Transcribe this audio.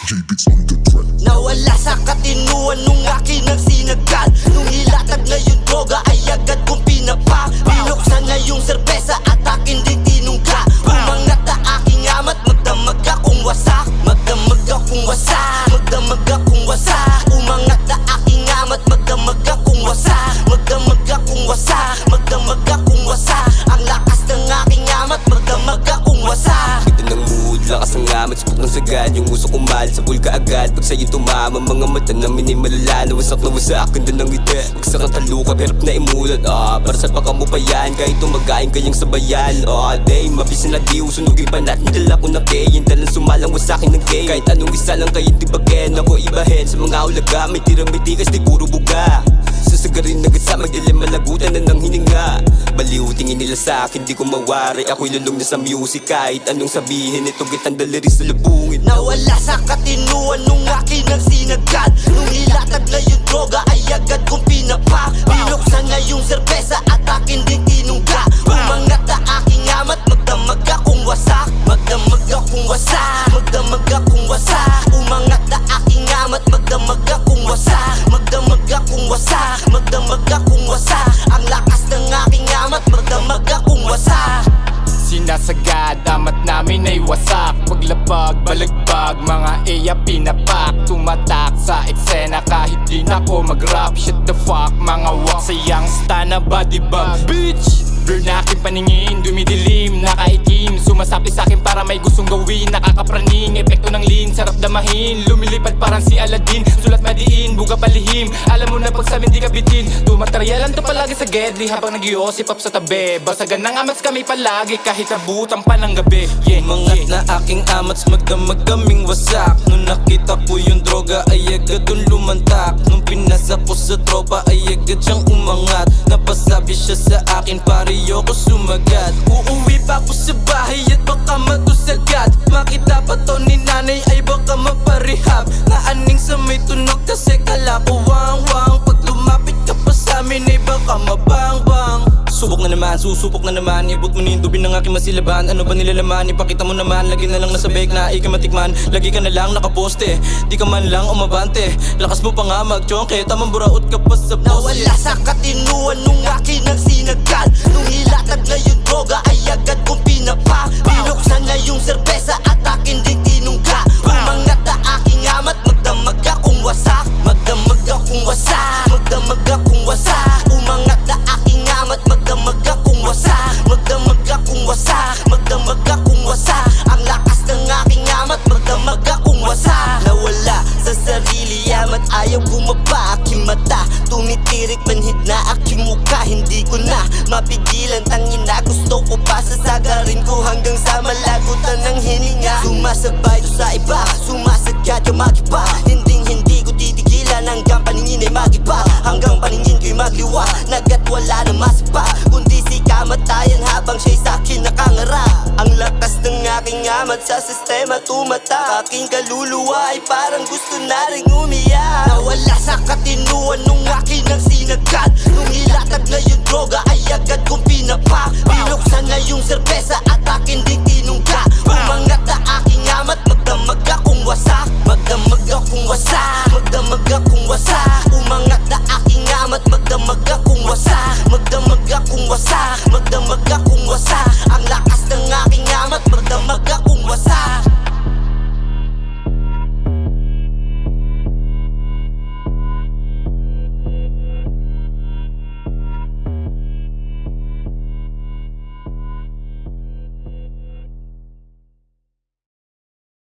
Nawala sa katinuan nung akin ang sinagad. Nung ilatag na yung droga ay agad kong pinapa. Binuksan na yung serbesa at akin din tinungga. Umangat na aking amat, magdamag akong wasak. Magdamag akong wasak, magdamag akong wasak. Umangat na aking amat, magdamag akong wasak. Magdamag akong wasak, magdamag akong wasak. Ang lakas ng aking amat, magdamag akong wasak. Ito ng mood, lakas ng amat, spot ng sagad. Yung uso kumal, sabol ka agad. Pag sa'yo tumama, mga mata namin ay malala. Nawasak na wasak, ganda ng ngiti. Magsakang taluka, hirap na imulat. Para sa pagka mo pa yan, kahit tumagain kayang sabayan. Day, mabis na diw, sunugin pa natin. Dala ko na kayin, dalang sumalang wasakin ng game. Kahit anong isa lang kayo tibagen, ako ibahin. Sa mga ulaga, may tirang may tikas, di puro buga. Sasagarin agad sa magdilim, malagutan na ng hininga. Baliw, tingin nila sa akin, di ko mawari. Ako'y lulong na sa music, kahit anong sabihin. Itong kitang daliri sa lubungin. Nawala sa katinuan nung akin ang sinagad. Nung ilatag na yung droga ay agad kong pinapa. Binuksan na yung serbesa at akin din tinungga. Umangat na aking amat, magdamag akong wasak. Magdamag akong wasak, magdamag akong wasak. Umangat na aking amat, magdamag akong wasak. Magdamag akong wasak, magdamag akong wasak. Ang lakas ng aking amat, magdamag akong wasak. Sinasagad, amat namin ay wasak. Paglapag, balagbag, mga iya pinapak. Tumatak sa eksena kahit di na ko mag-rap. Shut the fuck, mga wak sa youngsta na body bag. Bitch! Blur na aking paningin, dumidilim, nakaitim. Sumasapi sa'kin para may gustong gawin. Nakakapraning, epekto ng lean, sarap damahin. Lumilipad parang si Aladdin, sulat madiin, buga palihim. Alam mo na pag samin di ka bitin. Tumataryalan to palagi sa gedli habang nag-iosip up sa tabi. Basagan ng amats kami palagi kahit abutan pa ng gabi. Umangat na aking amats, magdamag kaming wasak. Nung nakita ko yung droga ay agad dun lumantak. Nung pinasa ko sa tropa ay agad siyang umangat. Napasabi siya sa akin pare ko sumagat. Uuwi pa ako sa bahay at baka matusagad. Makita pa to ni nanay ay baka maparehab. Naaning sa may tunog kasi kala ko wang-wang. Pag lumapit ka pa sa amin ay baka mabang-bang. Subok na naman, susupok na naman. Ibot mo na yung dubin ng aking masilaban. Ano ba nilalaman? Ipakita mo naman. Lagi na lang nasa bake na ay ka matikman. Lagi ka na lang nakaposte, di ka man lang umabante. Lakas mo pa nga mag-chonke, tamang buraot ka pa sa poste. Nawala sa katinuan nung akin ang sinagad. Nung ilatag na yung droga ay agad kong pinapa. Binuksan na yung serbesa at akin din tinungga. Umangat na aking amat, magdamag akong wasak. Magdamag akong wasak, magdamag akong wasak. Umangat na aking amat, magdamag akong wasak. Magdamag akong wasak, magdamag akong wasak. Ang lakas ng aking amat, magdamag akong wasak. Nawala sa sarili, amat ayaw bumaba. Aking mata, tumitirik manhid na aking mukha. Hindi ko na mapigilan, tangin na gusto ko pa sasagarin ko hanggang sa malagutan ng hininga. Sumasabay to sa iba, sumasagad yung mag-iba. Hindi ko titigilan hanggang paningin ay mag-iba. Hanggang paningin ko'y magliwa, nagat wala na masapa. Kundi si kamatayan habang siya'y sa'kin nakangara. Ang lakas ng aking amat sa sistema tumatak. Aking kaluluwa ay parang gusto na ring umiyak. Nawala sa katinuan nung akin ang sinagad. Nung ilatag